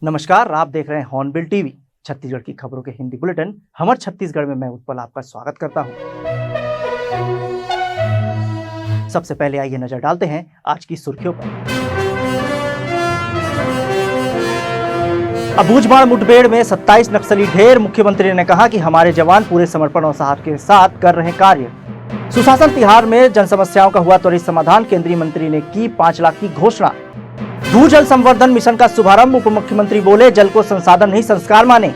नमस्कार, आप देख रहे हैं हॉर्नबिल टीवी। छत्तीसगढ़ की खबरों के हिंदी बुलेटिन हमर छत्तीसगढ़ में मैं उत्पल आपका स्वागत करता हूं। सबसे पहले आइए नजर डालते हैं आज की सुर्खियों पर। अबूझमाड़ मुठभेड़ में 27 नक्सली ढेर। मुख्यमंत्री ने कहा कि हमारे जवान पूरे समर्पण और साहस के साथ कर रहे कार्य। सुशासन तिहार में जन समस्याओं का हुआ त्वरित समाधान। केंद्रीय मंत्री ने की 5 लाख की घोषणा। भू जल संवर्धन मिशन का शुभारंभ। उप मुख्यमंत्री बोले, जल को संसाधन नहीं संस्कार माने।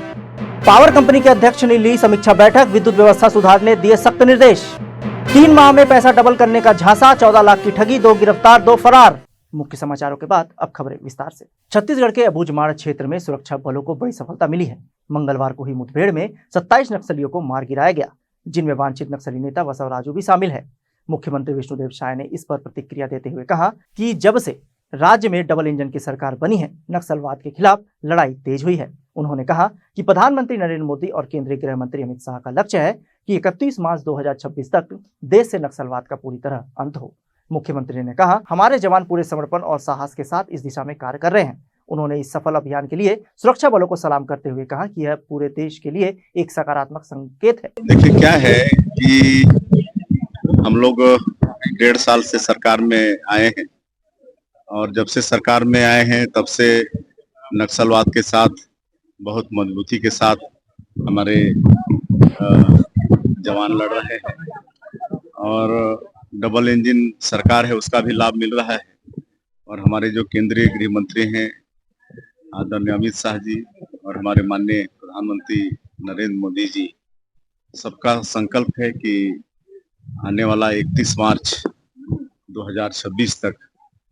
पावर कंपनी के अध्यक्ष ने ली समीक्षा बैठक। विद्युत व्यवस्था सुधारने दिए सख्त निर्देश। 3 माह में पैसा डबल करने का झांसा। 14 लाख की ठगी, 2 गिरफ्तार 2 फरार। मुख्य समाचारों के बाद अब खबरें विस्तार से। छत्तीसगढ़ के अबूझमाड़ क्षेत्र में सुरक्षा बलों को बड़ी सफलता मिली है। मंगलवार को हुई मुठभेड़ में 27 नक्सलियों को मार गिराया गया, जिनमें वांछित नक्सली नेता बसवराजू भी शामिल है। मुख्यमंत्री विष्णुदेव साय ने इस पर प्रतिक्रिया देते हुए कहा कि जब से राज्य में डबल इंजन की सरकार बनी है, नक्सलवाद के खिलाफ लड़ाई तेज हुई है। उन्होंने कहा कि प्रधानमंत्री नरेंद्र मोदी और केंद्रीय गृह मंत्री अमित शाह का लक्ष्य है कि 31 मार्च 2026 तक देश से नक्सलवाद का पूरी तरह अंत हो। मुख्यमंत्री ने कहा, हमारे जवान पूरे समर्पण और साहस के साथ इस दिशा में कार्य कर रहे हैं। उन्होंने इस सफल अभियान के लिए सुरक्षा बलों को सलाम करते हुए कहा कि यह पूरे देश के लिए एक सकारात्मक संकेत है। देखिए, क्या है कि हम लोग 1.5 साल से सरकार में आए हैं और जब से सरकार में आए हैं तब से नक्सलवाद के साथ बहुत मजबूती के साथ हमारे जवान लड़ रहे हैं और डबल इंजन सरकार है उसका भी लाभ मिल रहा है। और हमारे जो केंद्रीय गृह मंत्री हैं आदरणीय अमित शाह जी और हमारे माननीय प्रधानमंत्री नरेंद्र मोदी जी, सबका संकल्प है कि आने वाला 31 मार्च 2026 तक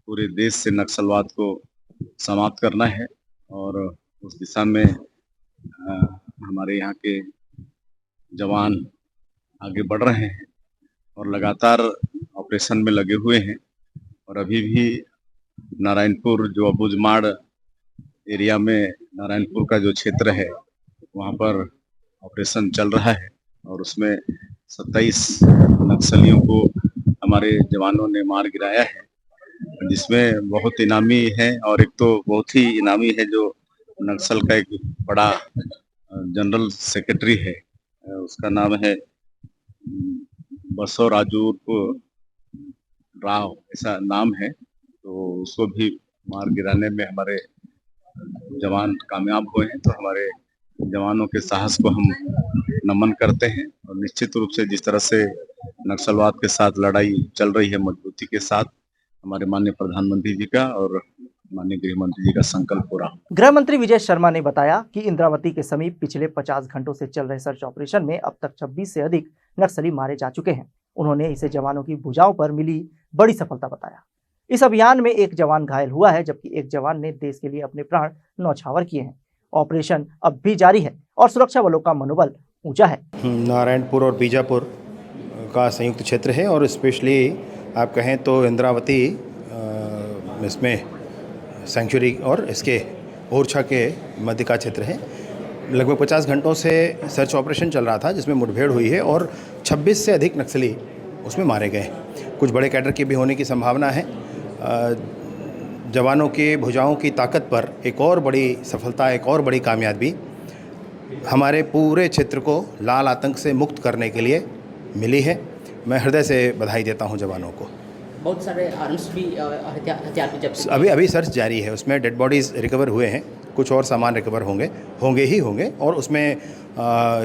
पूरे देश से नक्सलवाद को समाप्त करना है। और उस दिशा में हमारे यहाँ के जवान आगे बढ़ रहे हैं और लगातार ऑपरेशन में लगे हुए हैं। और अभी भी नारायणपुर, जो अबूझमाड़ एरिया में नारायणपुर का जो क्षेत्र है, वहाँ पर ऑपरेशन चल रहा है और उसमें 27 नक्सलियों को हमारे जवानों ने मार गिराया है, जिसमें बहुत इनामी है। और एक तो बहुत ही इनामी है जो नक्सल का एक बड़ा जनरल सेक्रेटरी है, उसका नाम है बसवराजू राव, ऐसा नाम है। तो उसको भी मार गिराने में हमारे जवान कामयाब हुए हैं। तो हमारे जवानों के साहस को हम नमन करते हैं और निश्चित रूप से जिस तरह से नक्सलवाद के साथ लड़ाई चल रही है मजबूती के साथ, हमारे माननीय प्रधानमंत्री जी का और माननीय गृह मंत्री जी का संकल्प पूरा। गृह मंत्री विजय शर्मा ने बताया कि इंद्रावती के समीप पिछले 50 घंटों से चल रहे सर्च ऑपरेशन में अब तक 26 से अधिक नक्सली मारे जा चुके हैं। उन्होंने इसे जवानों की भुजाओं पर मिली बड़ी सफलता बताया। इस अभियान में एक जवान घायल हुआ है, जबकि एक जवान ने देश के लिए अपने प्राण न्यौछावर किए हैं। ऑपरेशन अब भी जारी है और सुरक्षा बलों का मनोबल ऊंचा है। नारायणपुर और बीजापुर का संयुक्त क्षेत्र है और स्पेशली आप कहें तो इंद्रावती इसमें सेंचुरी और इसके ओरछा के मध्य का क्षेत्र है। लगभग 50 घंटों से सर्च ऑपरेशन चल रहा था, जिसमें मुठभेड़ हुई है और 26 से अधिक नक्सली उसमें मारे गए। कुछ बड़े कैडर की भी होने की संभावना है। जवानों के भुजाओं की ताकत पर एक और बड़ी सफलता, एक और बड़ी कामयाबी हमारे पूरे क्षेत्र को लाल आतंक से मुक्त करने के लिए मिली है। मैं हृदय से बधाई देता हूं जवानों को। बहुत सारे आर्म्स भी हथियार भी जब्त। अभी सर्च जारी है, उसमें डेड बॉडीज़ रिकवर हुए हैं, कुछ और सामान रिकवर होंगे और उसमें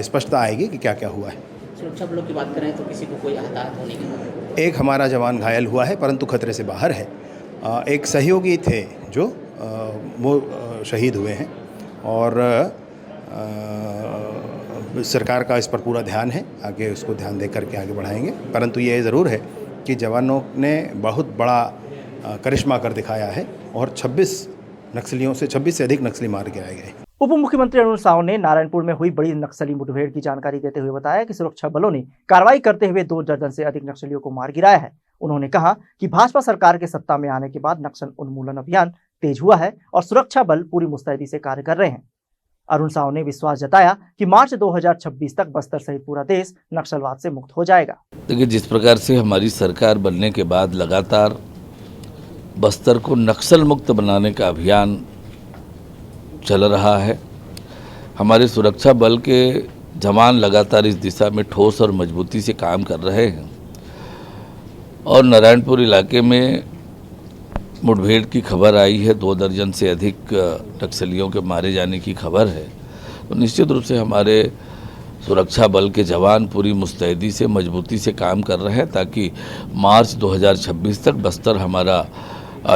स्पष्टता आएगी कि क्या क्या हुआ है। सुरक्षा बलों की बात करें तो किसी को कोई हताहत होने की? एक हमारा जवान घायल हुआ है, परंतु खतरे से बाहर है। एक सहयोगी थे जो वो शहीद हुए हैं और सरकार का इस पर पूरा ध्यान है। आगे उसको ध्यान दे करके आगे बढ़ाएंगे। परंतु ये ज़रूर है कि जवानों ने बहुत बड़ा करिश्मा कर दिखाया है और 26 से अधिक नक्सली मार गिराए गए। उप मुख्यमंत्री अरुण साव ने नारायणपुर में हुई बड़ी नक्सली मुठभेड़ की जानकारी देते हुए बताया कि सुरक्षा बलों ने कार्रवाई करते हुए 2 दर्जन से अधिक नक्सलियों को मार गिराया है। उन्होंने कहा कि भाजपा सरकार के सत्ता में आने के बाद नक्सल उन्मूलन अभियान तेज हुआ है और सुरक्षा बल पूरी मुस्तैदी से कार्य कर रहे हैं। अरुण साव ने विश्वास जताया कि मार्च 2026 तक बस्तर सहित पूरा देश नक्सलवाद से मुक्त हो जाएगा। देखिए, जिस प्रकार से हमारी सरकार बनने के बाद लगातार बस्तर को नक्सल मुक्त बनाने का अभियान चल रहा है। हमारे सुरक्षा बल के जवान लगातार इस दिशा में ठोस और मजबूती से काम कर रहे हैं और नारायणपुर इलाके में मुठभेड़ की खबर आई है, 2 दर्जन से अधिक नक्सलियों के मारे जाने की खबर है। तो निश्चित रूप से हमारे सुरक्षा बल के जवान पूरी मुस्तैदी से मजबूती से काम कर रहे हैं ताकि मार्च 2026 तक बस्तर हमारा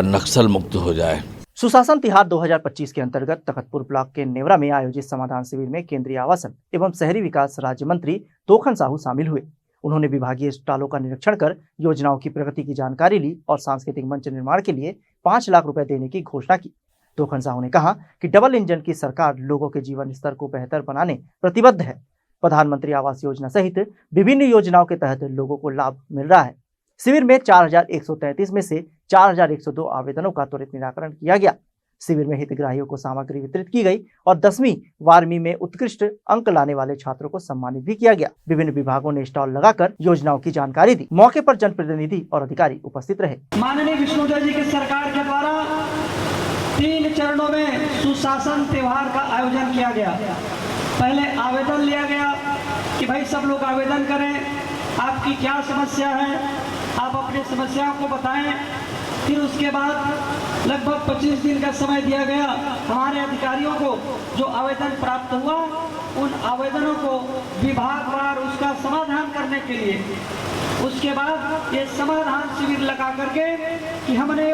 नक्सल मुक्त हो जाए। सुशासन तिहार 2025 के अंतर्गत तखतपुर ब्लॉक के नेवरा में आयोजित समाधान शिविर में केंद्रीय आवासन एवं शहरी विकास राज्य मंत्री तोखन साहू शामिल हुए। उन्होंने विभागीय स्टॉलों का निरीक्षण कर योजनाओं की प्रगति की जानकारी ली और सांस्कृतिक मंच निर्माण के लिए 5 लाख रुपए देने की घोषणा की। तोखन साहू ने कहा कि डबल इंजन की सरकार लोगों के जीवन स्तर को बेहतर बनाने प्रतिबद्ध है। प्रधानमंत्री आवास योजना सहित विभिन्न योजनाओं के तहत लोगों को लाभ मिल रहा है। शिविर में 4133 में से 4102 आवेदनों का त्वरित निराकरण किया गया। शिविर में हितग्राहियों को सामग्री वितरित की गई और 10वीं 12वीं में उत्कृष्ट अंक लाने वाले छात्रों को सम्मानित भी किया गया। विभिन्न विभागों ने स्टॉल लगाकर योजनाओं की जानकारी दी। मौके पर जनप्रतिनिधि और अधिकारी उपस्थित रहे। माननीय विष्णुदेव जी की सरकार के द्वारा 3 चरणों में सुशासन त्योहार का आयोजन किया गया। पहले आवेदन लिया गया कि भाई सब लोग आवेदन करें, आपकी क्या समस्या है, आप अपनी समस्याओं को बताएं। फिर उसके बाद लगभग 25 दिन का समय दिया गया हमारे अधिकारियों को। जो आवेदन प्राप्त हुआ उन आवेदनों को विभागवार उसका समाधान करने के लिए उसके बाद ये समाधान शिविर लगा करके कि हमने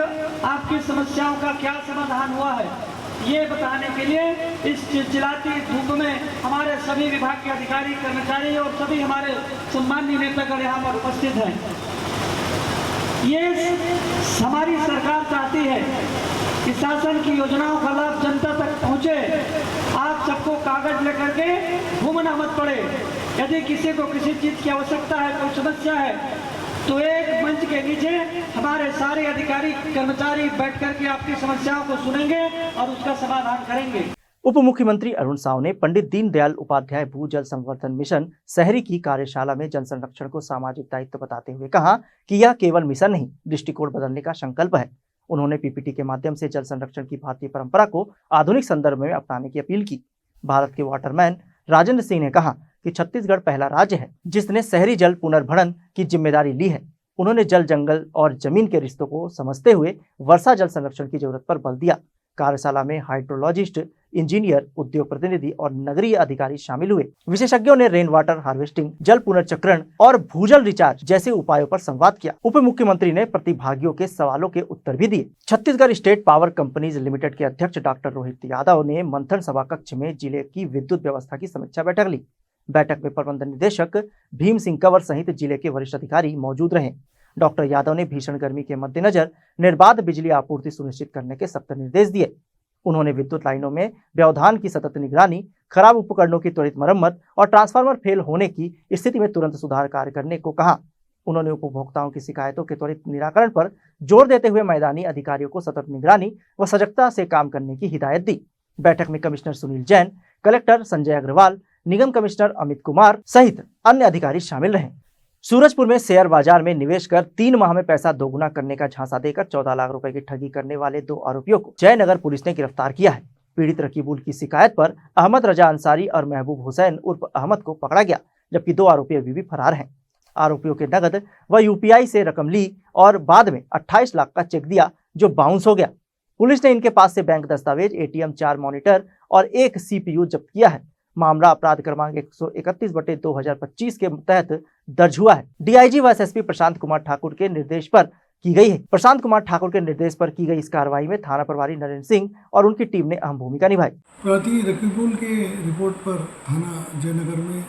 आपकी समस्याओं का क्या समाधान हुआ है ये बताने के लिए इस चिलचिलाती धूप में हमारे सभी विभाग के अधिकारी, कर्मचारी और सभी हमारे सम्मानीय नेतागण यहाँ पर उपस्थित हैं। ये हमारी सरकार चाहती है कि शासन की योजनाओं का लाभ जनता तक पहुँचे। आप सबको कागज लेकर के घूमना मत पड़े। यदि किसी को किसी चीज़ की आवश्यकता है, कोई समस्या है, तो एक मंच के नीचे हमारे सारे अधिकारी कर्मचारी बैठ करके आपकी समस्याओं को सुनेंगे और उसका समाधान करेंगे। उप मुख्यमंत्री अरुण साव ने पंडित दीनदयाल उपाध्याय भू जल संवर्धन मिशन शहरी की कार्यशाला में जल संरक्षण को सामाजिक दायित्व बताते हुए कहा कि यह केवल मिशन नहीं, दृष्टिकोण बदलने का संकल्प है। उन्होंने पीपीटी के माध्यम से जल संरक्षण की भारतीय परंपरा को आधुनिक संदर्भ में अपनाने की अपील की। भारत के वाटरमैन राजेंद्र सिंह ने कहा कि छत्तीसगढ़ पहला राज्य है जिसने शहरी जल पुनर्भरण की जिम्मेदारी ली है। उन्होंने जल, जंगल और जमीन के रिश्तों को समझते हुए वर्षा जल संरक्षण की जरूरत पर बल दिया। कार्यशाला में हाइड्रोलॉजिस्ट, इंजीनियर, उद्योग प्रतिनिधि और नगरीय अधिकारी शामिल हुए। विशेषज्ञों ने रेन वाटर हार्वेस्टिंग, जल पुनर्चक्रण और भूजल रिचार्ज जैसे उपायों पर संवाद किया। उप मुख्यमंत्री ने प्रतिभागियों के सवालों के उत्तर भी दिए। Chhattisgarh state power companies limited के अध्यक्ष डॉक्टर रोहित यादव ने मंथन सभा कक्ष में जिले की विद्युत व्यवस्था की समीक्षा बैठक ली। बैठक में प्रबंध निदेशक भीम सिंह कंवर सहित जिले के वरिष्ठ अधिकारी मौजूद रहे। डॉक्टर यादव ने भीषण गर्मी के मद्देनजर निर्बाध बिजली आपूर्ति सुनिश्चित करने के सख्त निर्देश दिए। उन्होंने विद्युत लाइनों में व्यवधान की सतत निगरानी, खराब उपकरणों की त्वरित मरम्मत और ट्रांसफार्मर फेल होने की स्थिति में तुरंत सुधार कार्य करने को कहा। उन्होंने उपभोक्ताओं की शिकायतों के त्वरित निराकरण पर जोर देते हुए मैदानी अधिकारियों को सतत निगरानी व सजगता से काम करने की हिदायत दी। बैठक में कमिश्नर सुनील जैन, कलेक्टर संजय अग्रवाल, निगम कमिश्नर अमित कुमार सहित अन्य अधिकारी शामिल रहे। सूरजपुर में शेयर बाजार में निवेश कर 3 माह में पैसा दोगुना करने का झांसा देकर 14 लाख रुपए की ठगी करने वाले 2 आरोपियों को जयनगर पुलिस ने गिरफ्तार किया है। पीड़ित रकीबुल की शिकायत पर अहमद रजा अंसारी और महबूब हुसैन उर्फ अहमद को पकड़ा गया, जबकि 2 आरोपी अभी भी फरार हैं। आरोपियों के नगद व यूपीआई से रकम ली और बाद में 28 लाख का चेक दिया जो बाउंस हो गया। पुलिस ने इनके पास से बैंक दस्तावेज, एटीएम, 4 मॉनिटर और 1 सीपीयू जब्त किया है। मामला अपराध क्रमांक 131/2025 के तहत दर्ज हुआ है। डीआईजी व एसएसपी प्रशांत कुमार ठाकुर के निर्देश पर की गई है। प्रशांत कुमार ठाकुर के निर्देश पर की गई इस कार्रवाई में थाना प्रभारी नरेंद्र सिंह और उनकी टीम ने अहम भूमिका निभाई। अपराधी रकीबुल के रिपोर्ट पर थाना जयनगर में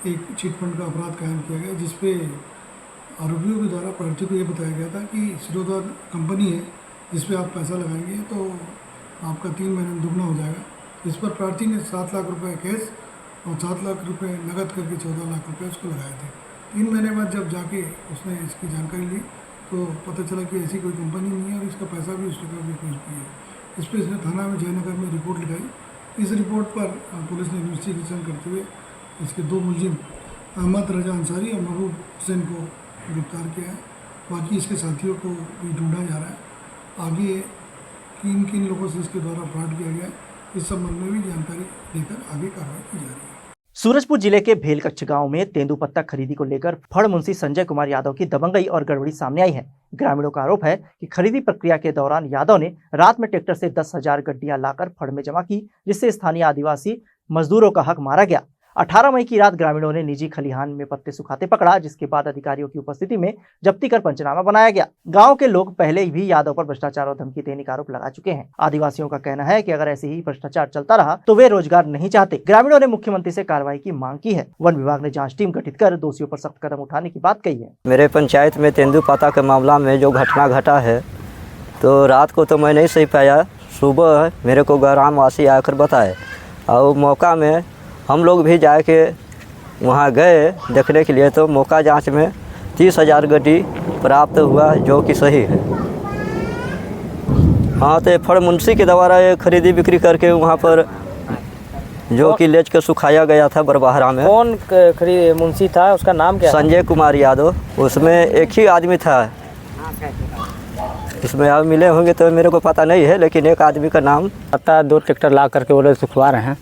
एक चिटफंड का अपराध कायम किया गया, जिसपे आरोपियों के द्वारा प्रार्थी को ये बताया गया था कि सिरोदर कंपनी है जिसपे आप पैसा लगाएंगे तो आपका 3 महीने में दुगना हो जाएगा। इस पर प्रार्थी ने 7 लाख रुपए कैश और 7 लाख रुपए नकद करके 14 लाख रुपए उसको लगाए थे। 3 महीने बाद जब जाके उसने इसकी जानकारी ली तो पता चला कि ऐसी कोई कंपनी नहीं है और इसका पैसा भी उसके भी कुछ भी है। इस पर इसने थाना में जयनगर में रिपोर्ट लिखाई। इस रिपोर्ट पर पुलिस ने इन्वेस्टिगेशन करते हुए इसके 2 मुलजिम अहमद रजा अंसारी और महबूब हुसैन को गिरफ्तार किया है। बाकी इसके साथियों को भी ढूंढा जा रहा है। आगे किन किन लोगों से इसके द्वारा फ्रॉड किया गया है इस संबंध में भी जानकारी देकर आगे कार्रवाई की जा रही है। सूरजपुर जिले के भेलकच्छ गांव में तेंदुपत्ता खरीदी को लेकर फड़ मुंशी संजय कुमार यादव की दबंगई और गड़बड़ी सामने आई है। ग्रामीणों का आरोप है कि खरीदी प्रक्रिया के दौरान यादव ने रात में ट्रैक्टर से 10,000 गड्डियां लाकर फड़ में जमा की, जिससे स्थानीय आदिवासी मजदूरों का हक मारा गया। 18 मई की रात ग्रामीणों ने निजी खलिहान में पत्ते सुखाते पकड़ा, जिसके बाद अधिकारियों की उपस्थिति में जब्ती कर पंचनामा बनाया गया। गांव के लोग पहले भी यादव पर भ्रष्टाचार और धमकी देने का आरोप लगा चुके हैं। आदिवासियों का कहना है कि अगर ऐसे ही भ्रष्टाचार चलता रहा तो वे रोजगार नहीं चाहते। ग्रामीणों ने मुख्यमंत्री से कार्रवाई की मांग की है। वन विभाग ने जाँच टीम गठित कर दोषियों पर सख्त कदम उठाने की बात कही है। मेरे पंचायत में तेंदुपत्ता के मामला में जो घटना घटा है, तो रात को तो मैं नहीं सही पाया, सुबह मेरे को ग्रामवासी आकर बताए और मौका में हम लोग भी जाके वहाँ गए देखने के लिए, तो मौका जांच में 30,000 गड्डी प्राप्त हुआ, जो कि सही है। हाँ, तो फड़ मुंशी के द्वारा ये खरीदी बिक्री करके वहाँ पर जो कि लेच के सुखाया गया था बरबहरा में। कौन खरीद मुंशी था, उसका नाम क्या? संजय कुमार यादव। उसमें एक ही आदमी था, उसमें अब मिले होंगे तो मेरे को पता नहीं है, लेकिन एक आदमी का नाम पता। 2 ट्रैक्टर ला करके वो सुखवा रहे हैं,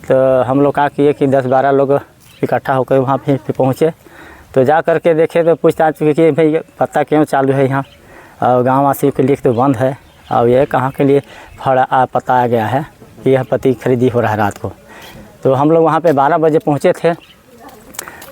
तो हम लोग क्या किए कि 10-12 लोग इकट्ठा होकर वहाँ पे पहुँचे, तो जा करके देखे तो पूछताछ कि भाई पत्ता क्यों चालू है यहाँ, और गाँववासी के लिए तो बंद है, और ये कहाँ के लिए पता आ गया है कि यह पत्ती खरीदी हो रहा है रात को। तो हम लोग वहाँ पे 12 बजे पहुँचे थे,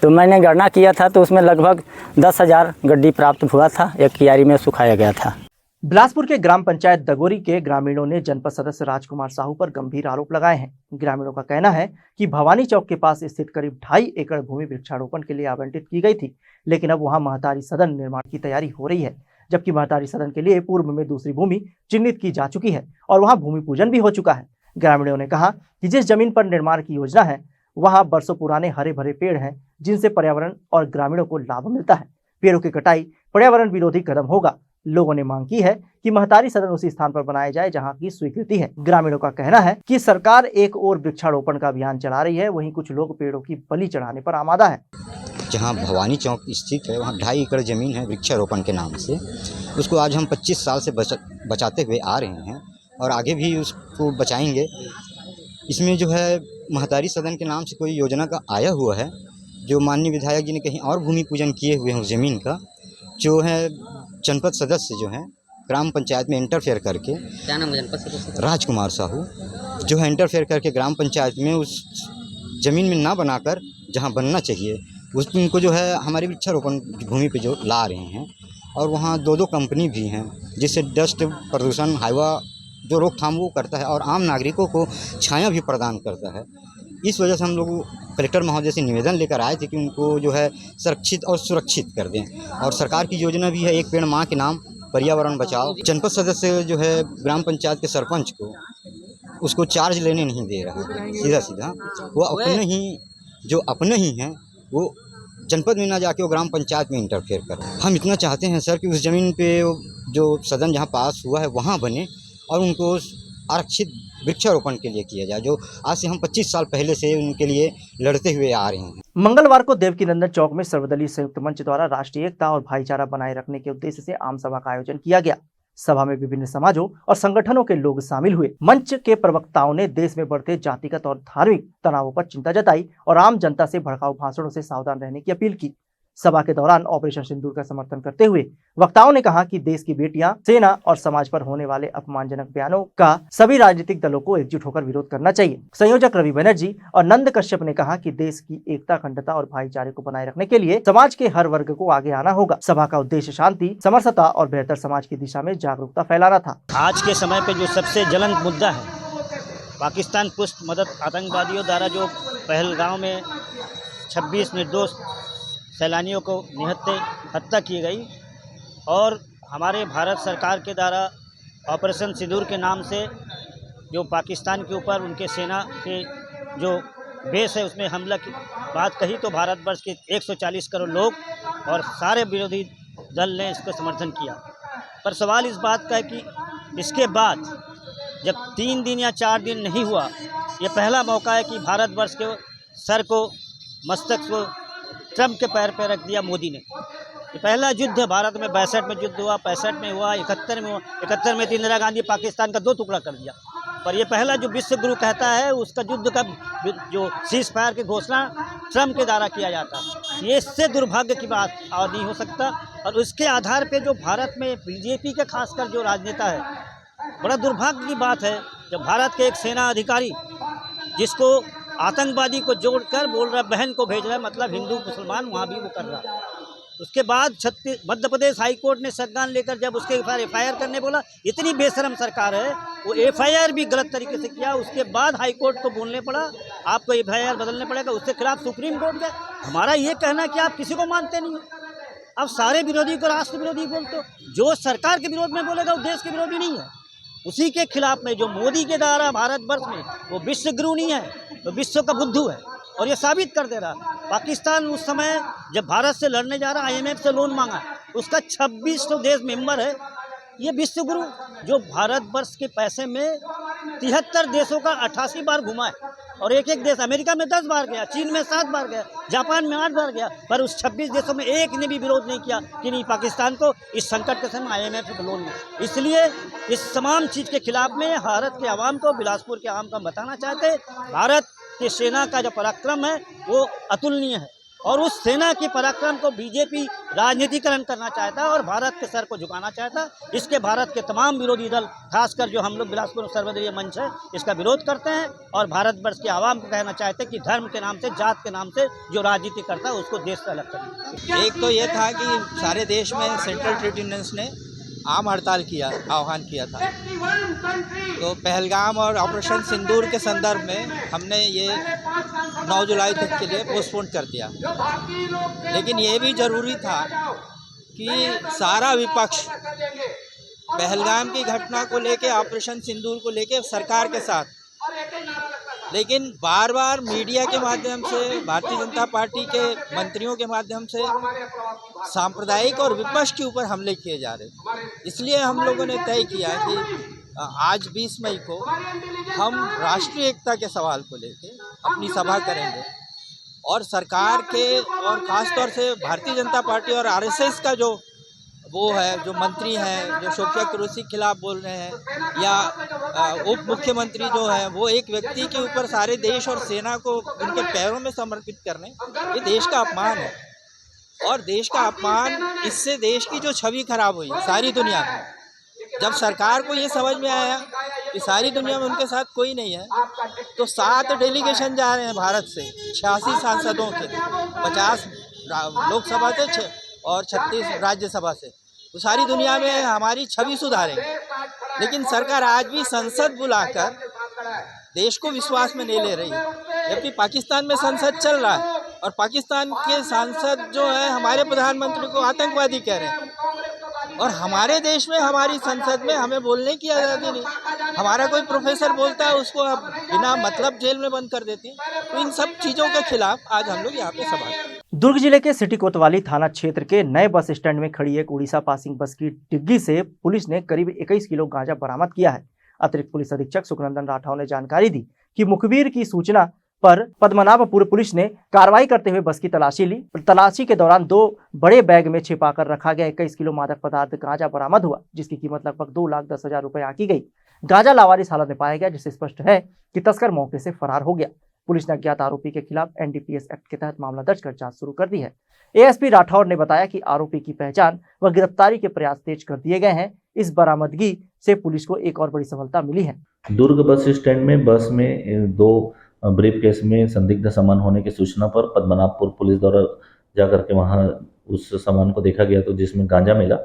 तो मैंने गणना किया था तो उसमें लगभग 10,000 गड्डी प्राप्त हुआ था, एक क्यारी में सुखाया गया था। बिलासपुर के ग्राम पंचायत दगोरी के ग्रामीणों ने जनपद सदस्य राजकुमार साहू पर गंभीर आरोप लगाए हैं। ग्रामीणों का कहना है कि भवानी चौक के पास स्थित करीब 2.5 एकड़ भूमि वृक्षारोपण के लिए आवंटित की गई थी, लेकिन अब वहां महतारी सदन निर्माण की तैयारी हो रही है, जबकि महतारी सदन के लिए पूर्व में दूसरी भूमि चिन्हित की जा चुकी है और वहां भूमि पूजन भी हो चुका है। ग्रामीणों ने कहा कि जिस जमीन पर निर्माण की योजना है वहां बरसों पुराने हरे भरे पेड़ हैं, जिनसे पर्यावरण और ग्रामीणों को लाभ मिलता है। पेड़ों की कटाई पर्यावरण विरोधी कदम होगा। लोगों ने मांग की है कि महतारी सदन उसी स्थान पर बनाया जाए जहां की स्वीकृति है। ग्रामीणों का कहना है कि सरकार एक ओर वृक्षारोपण का अभियान चला रही है, वहीं कुछ लोग पेड़ों की बलि चढ़ाने पर आमादा है। जहां भवानी चौक स्थित है वहां 2.5 एकड़ जमीन है वृक्षारोपण के नाम से। उसको आज हम 25 साल से बचाते हुए आ रहे हैं और आगे भी उसको बचाएंगे। इसमें जो है महतारी सदन के नाम से कोई योजना का आया हुआ है, जो माननीय विधायक जी ने कहीं और भूमि पूजन किए हुए हैं उस ज़मीन का, जो है जनपद सदस्य जो है ग्राम पंचायत में इंटरफेयर करके, क्या नाम है जनपद सदस्य? राजकुमार साहू, जो है इंटरफेयर करके ग्राम पंचायत में उस ज़मीन में ना बनाकर जहां बनना चाहिए उनको जो है हमारी वृक्षारोपण भूमि पे जो ला रहे हैं। और वहाँ 2 कंपनी भी हैं, जिससे डस्ट प्रदूषण हाइवा जो रोकथाम वो करता है और आम नागरिकों को छाया भी प्रदान करता है। इस वजह से हम लोग कलेक्टर महोदय से निवेदन लेकर आए थे कि उनको जो है संरक्षित और सुरक्षित कर दें। और सरकार की योजना भी है एक पेड़ माँ के नाम, पर्यावरण बचाओ। जनपद सदस्य जो है ग्राम पंचायत के सरपंच को उसको चार्ज लेने नहीं दे रहा, सीधा वो अपने ही हैं वो जनपद में ना जाके वो ग्राम पंचायत में इंटरफेयर कर। हम इतना चाहते हैं सर कि उस ज़मीन पे जो सदन जहाँ पास हुआ है वहाँ बने और उनको आरक्षित वृक्षारोपण के लिए किया जाए, जो आज से हम 25 साल पहले से उनके लिए लड़ते हुए आ रहे हैं। मंगलवार को देवकीनंदन चौक में सर्वदलीय संयुक्त मंच द्वारा राष्ट्रीय एकता और भाईचारा बनाए रखने के उद्देश्य से आम सभा का आयोजन किया गया। सभा में विभिन्न समाजों और संगठनों के लोग शामिल हुए। मंच के प्रवक्ताओं ने देश में बढ़ते जातिगत और धार्मिक तनावों पर चिंता जताई और आम जनता से भड़काऊ भाषणों से सावधान रहने की अपील की। सभा के दौरान ऑपरेशन सिंदूर का समर्थन करते हुए वक्ताओं ने कहा कि देश की बेटियां, सेना और समाज पर होने वाले अपमानजनक बयानों का सभी राजनीतिक दलों को एकजुट होकर विरोध करना चाहिए। संयोजक रवि बनर्जी और नंद कश्यप ने कहा कि देश की एकता, अखंडता और भाईचारे को बनाए रखने के लिए समाज के हर वर्ग को आगे आना होगा। सभा का उद्देश्य शांति, समरसता और बेहतर समाज की दिशा में जागरूकता फैलाना था। आज के समय पे जो सबसे ज्वलंत मुद्दा है, पाकिस्तान पुष्ट मदद आतंकवादियों द्वारा जो पहलगांव में 26 निर्दोष सैलानियों को निहत्ते हत्या की गई और हमारे भारत सरकार के द्वारा ऑपरेशन सिंदूर के नाम से जो पाकिस्तान के ऊपर उनके सेना के जो बेस है उसमें हमला की बात कही, तो भारतवर्ष के 140 करोड़ लोग और सारे विरोधी दल ने इसको समर्थन किया। पर सवाल इस बात का है कि इसके बाद जब 3 दिन या 4 दिन नहीं हुआ, ये पहला मौका है कि भारतवर्ष के सर को, मस्तक को ट्रंप के पैर पे रख दिया मोदी ने। ये पहला युद्ध है भारत में। 62 में युद्ध हुआ, 65 में हुआ, 71 में हुआ। 71 में इंदिरा गांधी पाकिस्तान का 2 टुकड़ा कर दिया। पर ये पहला जो विश्व गुरु कहता है उसका युद्ध का जो सीज फायर की घोषणा ट्रम्प के द्वारा किया जाता है। ये इससे दुर्भाग्य की बात और नहीं हो सकता। और उसके आधार पे जो भारत में बीजेपी के खासकर जो राजनेता है, बड़ा दुर्भाग्य की बात है जब भारत के एक सेना अधिकारी जिसको आतंकवादी को जोड़कर बोल रहा बहन को भेज रहा है, मतलब हिंदू मुसलमान वहाँ भी वो कर रहा है। उसके बाद मध्य प्रदेश हाई कोर्ट ने संज्ञान लेकर जब उसके ऊपर एफआईआर करने बोला, इतनी बेशरम सरकार है, वो एफआईआर भी गलत तरीके से किया। उसके बाद हाई कोर्ट को बोलने पड़ा आपको एफआईआर बदलने पड़ेगा, उसके खिलाफ सुप्रीम कोर्ट गए। हमारा ये कहना है कि आप किसी को मानते नहीं हो, अब सारे विरोधी को राष्ट्र विरोधी बोलते हो। जो सरकार के विरोध में बोलेगा वो देश के विरोधी नहीं है। उसी के खिलाफ में जो मोदी के द्वारा भारतवर्ष में वो विश्व गुरु नहीं है, वो विश्व का बुद्धू है और ये साबित कर दे रहा। पाकिस्तान उस समय जब भारत से लड़ने जा रहा, आईएमएफ से लोन मांगा, उसका 26 देश मेंबर है। ये विश्व गुरु जो भारतवर्ष के पैसे में 73 देशों का 88 बार घुमा है और एक एक देश, अमेरिका में 10 बार गया, चीन में 7 बार गया, जापान में 8 बार गया, पर उस 26 देशों में एक ने भी विरोध नहीं किया कि नहीं पाकिस्तान को इस संकट के समय आईएमएफ से लोन मिले। इसलिए इस तमाम चीज़ के खिलाफ में भारत के आवाम को, बिलासपुर के आवाम को बताना चाहते हैं, भारत की सेना का जो पराक्रम है वो अतुलनीय है और उस सेना के पराक्रम को बीजेपी राजनीतिकरण करना चाहता है और भारत के सर को झुकाना चाहता है। इसके भारत के तमाम विरोधी दल, खासकर जो हम लोग बिलासपुर सर्वदलीय मंच है, इसका विरोध करते हैं और भारतवर्ष के आवाम को कहना चाहते हैं कि धर्म के नाम से, जात के नाम से जो राजनीति करता है उसको देश से अलग करना। एक तो ये था कि सारे देश में सेंट्रल ट्रेड यूनियंस ने आम हड़ताल किया, आह्वान किया था। तो पहलगाम और ऑपरेशन सिंदूर के संदर्भ में हमने ये 9 जुलाई तक के लिए पोस्टपोन कर दिया। लेकिन ये भी ज़रूरी था कि सारा विपक्ष पहलगाम की घटना को लेके, ऑपरेशन सिंदूर को लेके सरकार के साथ, लेकिन बार बार मीडिया के माध्यम से, भारतीय जनता पार्टी के मंत्रियों के माध्यम से सांप्रदायिक और विपक्ष के ऊपर हमले किए जा रहे थे। इसलिए हम लोगों ने तय किया कि आज 20 मई को हम राष्ट्रीय एकता के सवाल को लेके अपनी सभा करेंगे और सरकार के और ख़ासतौर से भारतीय जनता पार्टी और आरएसएस का जो वो है, जो मंत्री हैं, जो शोकिया कुरैशी के खिलाफ बोल रहे हैं, या उप मुख्यमंत्री जो है वो एक व्यक्ति के ऊपर सारे देश और सेना को उनके पैरों में समर्पित करने, ये देश का अपमान है। और देश का अपमान, इससे देश की जो छवि खराब हुई सारी दुनिया में, जब सरकार को ये समझ में आया कि सारी दुनिया में उनके साथ कोई नहीं है, तो 7 डेलीगेशन जा रहे हैं भारत से, 86 सांसदों के, 50 लोकसभा से और 36 राज्यसभा से, तो सारी दुनिया में हमारी छवि सुधारेंगे। लेकिन सरकार आज भी संसद बुलाकर देश को विश्वास में नहीं ले रही है, जबकि पाकिस्तान में संसद चल रहा है और पाकिस्तान के सांसद जो है हमारे प्रधानमंत्री को आतंकवादी कह रहे हैं और हमारे देश में, हमारी संसद में हमें बोलने की आज़ादी नहीं। हमारा कोई प्रोफेसर बोलता है उसको अब बिना मतलब जेल में बंद कर देते हैं। तो इन सब चीज़ों के खिलाफ आज हम लोग यहाँ पे सभा। दुर्ग जिले के सिटी कोतवाली थाना क्षेत्र के नए बस स्टैंड में खड़ी एक उड़ीसा पासिंग बस की डिग्गी से पुलिस ने करीब 21 किलो गांजा बरामद किया है। अतिरिक्त पुलिस अधीक्षक सुखनंदन राठौर ने जानकारी दी कि मुखबिर की सूचना पर पद्मनाभपुर पुलिस ने कार्रवाई करते हुए बस की तलाशी ली। तलाशी के दौरान 2 बड़े बैग में छिपाकर रखा गया 21 किलो मादक पदार्थ गांजा बरामद हुआ, जिसकी कीमत लगभग 2,10,000 रुपए आंकी गई। गांजा लावारिस हालत में पाया गया, जिससे स्पष्ट है कि तस्कर मौके से फरार हो गया। पुलिस ने अज्ञात आरोपी के खिलाफ एनडीपीएस एक्ट के तहत मामला दर्ज कर जांच शुरू कर दी है। एएसपी राठौर ने बताया कि आरोपी की पहचान व गिरफ्तारी के प्रयास तेज कर दिए गए हैं। इस बरामदगी से पुलिस को एक और बड़ी सफलता मिली है। दुर्ग बस स्टैंड में बस में 2 ब्रीफ केस में संदिग्ध सामान होने की सूचना पर पद्मनाभपुर पुलिस द्वारा जाकर के वहां उस सामान को देखा गया, तो जिसमें गांजा मिला।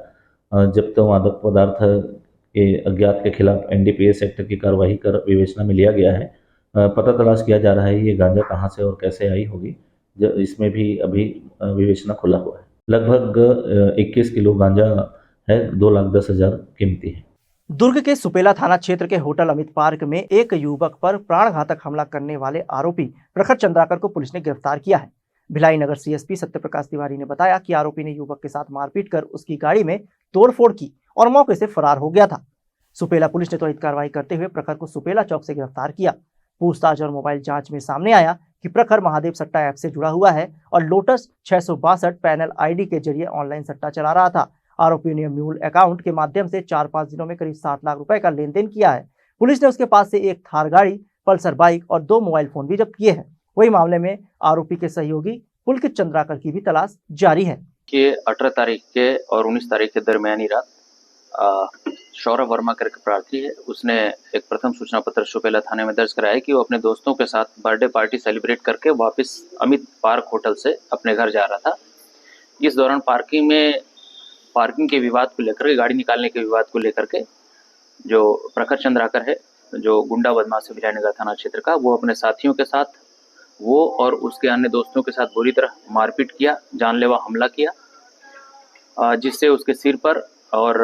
जब्त मादक पदार्थ के अज्ञात के खिलाफ एनडीपीएस एक्ट की कार्रवाई कर विवेचना में लिया गया है। पता तलाश किया जा रहा है ये गांजा कहां से और कैसे आई होगी, इसमें भी अभी विवेचना खुला हुआ है। लगभग 21 किलो गांजा है, 2,10,000 कीमती है। दुर्ग के सुपेला थाना क्षेत्र के होटल अमित पार्क में एक युवक पर प्राणघातक हमला करने वाले आरोपी प्रखर चंद्राकर को पुलिस ने गिरफ्तार किया है। भिलाई नगर सीएसपी सत्यप्रकाश तिवारी ने बताया कि आरोपी ने युवक के साथ मारपीट कर उसकी गाड़ी में तोड़फोड़ की और मौके से फरार हो गया था। सुपेला पुलिस ने त्वरित कार्रवाई करते हुए प्रखर को सुपेला चौक से गिरफ्तार किया। पूछताछ और मोबाइल जांच में सामने आया कि प्रखर महादेव सट्टा ऐप से जुड़ा हुआ है और लोटस 662 पैनल आईडी के जरिए ऑनलाइन सट्टा चला रहा था। आरोपी ने म्यूल अकाउंट के माध्यम से 4-5 दिनों में करीब 7 लाख रुपए का लेन देन किया है। पुलिस ने उसके पास से एक थार गाड़ी, पल्सर बाइक और 2 मोबाइल फोन भी जब्त किए हैं। वही मामले में आरोपी के सहयोगी पुलकित चंद्राकर की भी तलाश जारी है। कि 18 तारीख के और 19 तारीख के दरमियानी रात सौरभ वर्मा करके प्रार्थी है, उसने एक प्रथम सूचना पत्र सुपेला थाने में दर्ज कराया कि वो अपने दोस्तों के साथ बर्थडे पार्टी सेलिब्रेट करके वापस अमित पार्क होटल से अपने घर जा रहा था। इस दौरान पार्किंग के विवाद को लेकर के, गाड़ी निकालने के विवाद को लेकर के जो प्रखर चंद्राकर है, जो गुंडा बदमाश है विजयनगर थाना क्षेत्र का, वो अपने साथियों के साथ, वो और उसके अन्य दोस्तों के साथ बुरी तरह मारपीट किया, जानलेवा हमला किया, जिससे उसके सिर पर और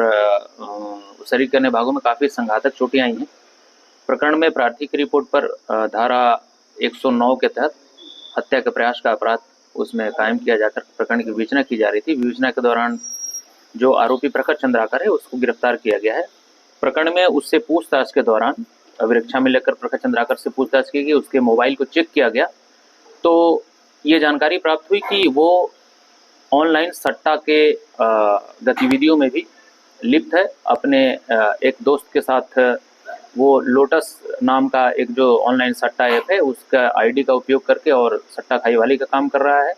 शरीर के अन्य भागों में काफ़ी संघातक चोटें आई हैं। प्रकरण में प्रार्थी की रिपोर्ट पर धारा 109 के तहत हत्या के प्रयास का अपराध उसमें कायम किया जाकर प्रकरण की विवेचना की जा रही थी। विवेचना के दौरान जो आरोपी प्रखर चंद्राकर है उसको गिरफ्तार किया गया है। प्रकरण में उससे पूछताछ के दौरान अभिरक्षा में लेकर प्रखर चंद्राकर से पूछताछ की गई, उसके मोबाइल को चेक किया गया तो ये जानकारी प्राप्त हुई कि वो ऑनलाइन सट्टा के गतिविधियों में भी लिप्त है। अपने एक दोस्त के साथ वो लोटस नाम का एक जो ऑनलाइन सट्टा ऐप है उसका आईडी का उपयोग करके और सट्टा खाई वाली का काम कर रहा है।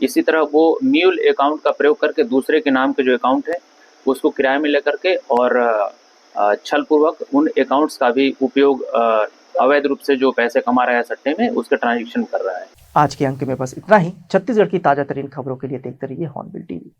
इसी तरह वो म्यूल अकाउंट का प्रयोग करके दूसरे के नाम के जो अकाउंट है उसको किराए में लेकर के और छलपूर्वक उन अकाउंट्स का भी उपयोग अवैध रूप से जो पैसे कमा रहा है सट्टे में उसका ट्रांजैक्शन कर रहा है। आज के अंक में बस इतना ही। छत्तीसगढ़ की ताजा तरीन खबरों के लिए देखते रहिए हॉर्नबिल टीवी।